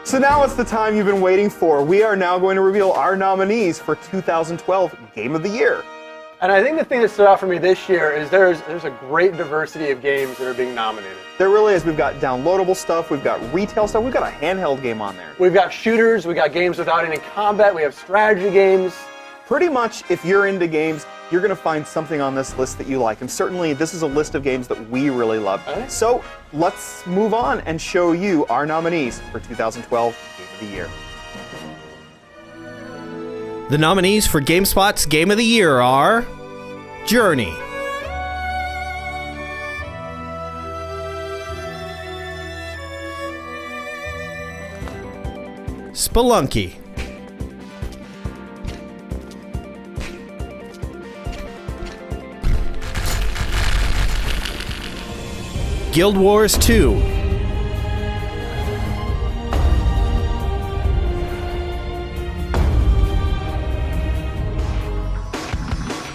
So now it's the time you've been waiting for. We are now going to reveal our nominees for 2012 Game of the Year. And I think the thing that stood out for me this year is there's a great diversity of games that are being nominated. There really is. We've got downloadable stuff, we've got retail stuff, we've got a handheld game on there. We've got shooters, we got games without any combat, we have strategy games. Pretty much, if you're into games, you're going to find something on this list that you like. And certainly, this is a list of games that we really love. Okay. So let's move on and show you our nominees for 2012 Game of the Year. The nominees for GameSpot's Game of the Year are Journey, Spelunky, Guild Wars 2,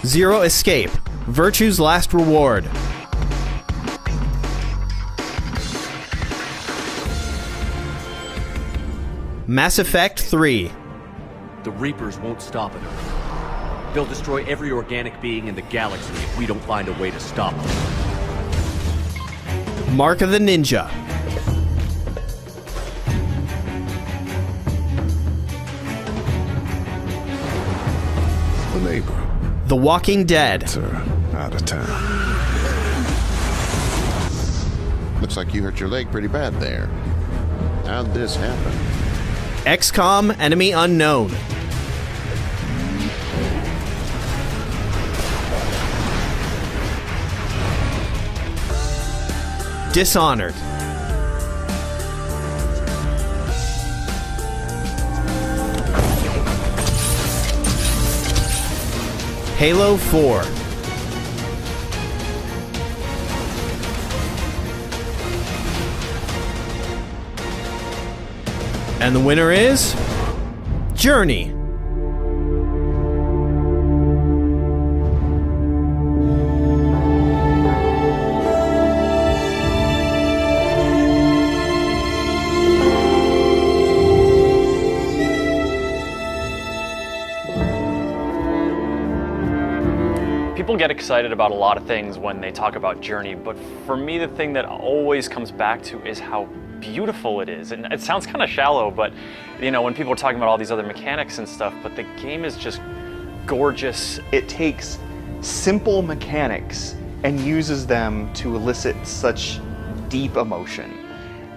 Zero Escape, Virtue's Last Reward, Mass Effect 3, The Reapers won't stop it. They'll destroy every organic being in the galaxy if we don't find a way to stop them. Mark of the Ninja, The neighbor. The Walking Dead, Out of town. Looks like you hurt your leg pretty bad there. How'd this happen? XCOM Enemy Unknown, Dishonored, Halo 4, and the winner is Journey. People get excited about a lot of things when they talk about Journey, but for me the thing that always comes back to is how beautiful it is. And it sounds kind of shallow, but you know, when people are talking about all these other mechanics and stuff, but the game is just gorgeous. It takes simple mechanics and uses them to elicit such deep emotion.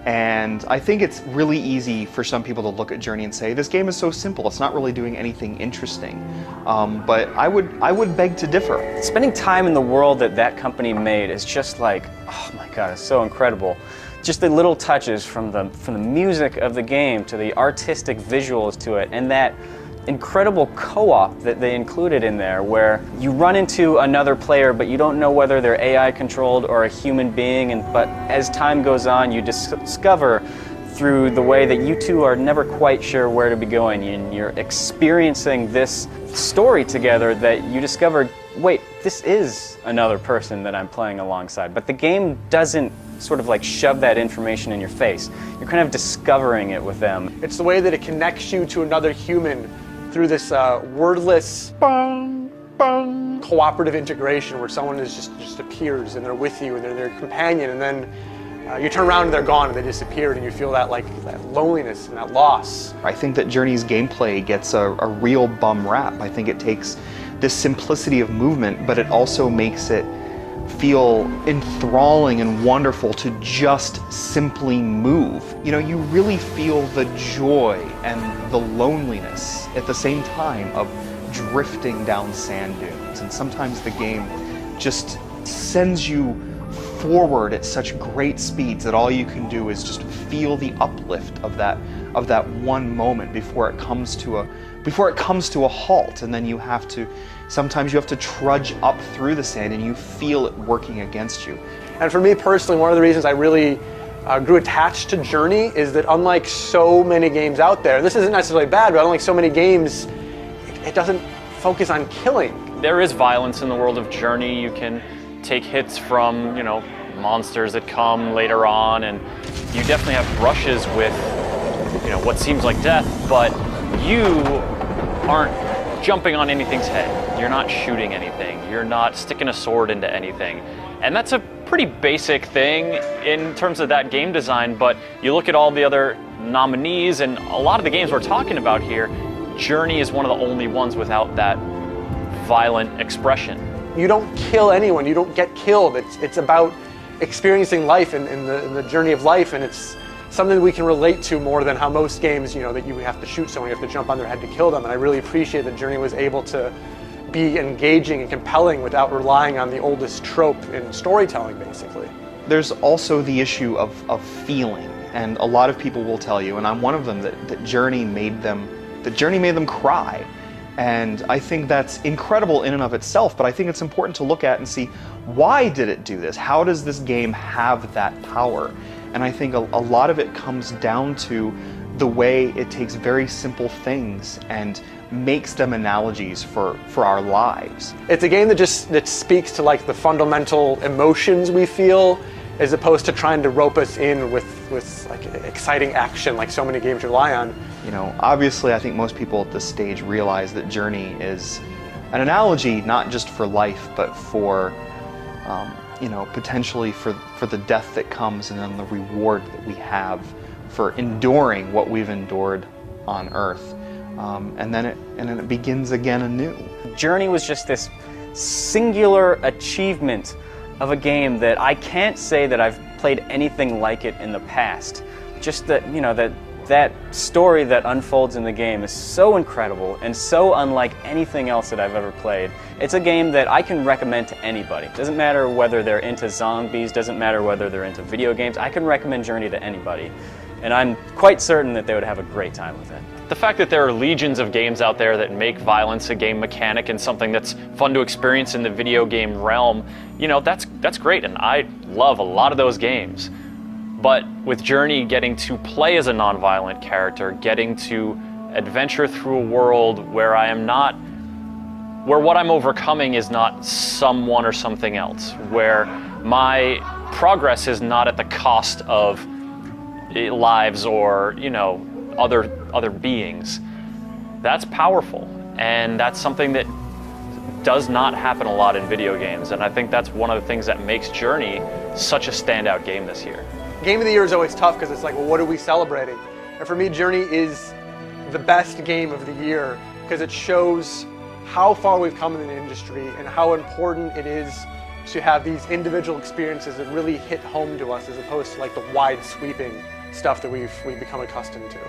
And I think it's really easy for some people to look at Journey and say, this game is so simple, it's not really doing anything interesting. But I would beg to differ. Spending time in the world that that company made is just like, oh my God, it's so incredible. Just the little touches from the music of the game to the artistic visuals to it, and that incredible co-op that they included in there where you run into another player but you don't know whether they're AI controlled or a human being, but as time goes on you discover through the way that you two are never quite sure where to be going, and you're experiencing this story together that you discover, wait, this is another person that I'm playing alongside. But the game doesn't sort of like shove that information in your face. You're kind of discovering it with them. It's the way that it connects you to another human through this wordless cooperative integration where someone is just appears and they're with you and they're their companion, and then you turn around and they're gone and they disappeared, and you feel that that loneliness and that loss. I think that Journey's gameplay gets a real bum rap. I think it takes this simplicity of movement, but it also makes it feel enthralling and wonderful to just simply move. You know, you really feel the joy and the loneliness at the same time of drifting down sand dunes. And sometimes the game just sends you forward at such great speeds that all you can do is just feel the uplift of that one moment before it comes to a halt, and then sometimes you have to trudge up through the sand and you feel it working against you. And for me personally, one of the reasons I really grew attached to Journey is that unlike so many games out there, and this isn't necessarily bad, but unlike so many games, it doesn't focus on killing. There is violence in the world of Journey. You can take hits from, you know, monsters that come later on, and you definitely have brushes with what seems like death, but you aren't jumping on anything's head. You're not shooting anything. You're not sticking a sword into anything. And that's a pretty basic thing in terms of that game design, but you look at all the other nominees and a lot of the games we're talking about here, Journey is one of the only ones without that violent expression. You don't kill anyone, you don't get killed. It's about experiencing life and the journey of life, and it's something that we can relate to more than how most games, that you have to shoot someone, you have to jump on their head to kill them. And I really appreciate that Journey was able to be engaging and compelling without relying on the oldest trope in storytelling, basically. There's also the issue of feeling, and a lot of people will tell you, and I'm one of them, that Journey made them cry. And I think that's incredible in and of itself, but I think it's important to look at and see, why did it do this? How does this game have that power? And I think a lot of it comes down to the way it takes very simple things and makes them analogies for our lives. It's a game that speaks to like the fundamental emotions we feel, as opposed to trying to rope us in with like exciting action like so many games rely on. Obviously I think most people at this stage realize that Journey is an analogy not just for life, but for potentially for the death that comes, and then the reward that we have for enduring what we've endured on Earth. And then it begins again anew. Journey was just this singular achievement of a game that I can't say that I've played anything like it in the past. Just that, that story that unfolds in the game is so incredible and so unlike anything else that I've ever played. It's a game that I can recommend to anybody. Doesn't matter whether they're into zombies, doesn't matter whether they're into video games. I can recommend Journey to anybody. And I'm quite certain that they would have a great time with it. The fact that there are legions of games out there that make violence a game mechanic and something that's fun to experience in the video game realm, that's great, and I love a lot of those games. But with Journey getting to play as a non-violent character, getting to adventure through a world where where what I'm overcoming is not someone or something else, where my progress is not at the cost of lives or other beings. That's powerful, and that's something that does not happen a lot in video games, and I think that's one of the things that makes Journey such a standout game this year. Game of the Year is always tough because it's like, well, what are we celebrating? And for me, Journey is the best game of the year because it shows how far we've come in the industry and how important it is to have these individual experiences that really hit home to us, as opposed to like the wide sweeping stuff that we've become accustomed to.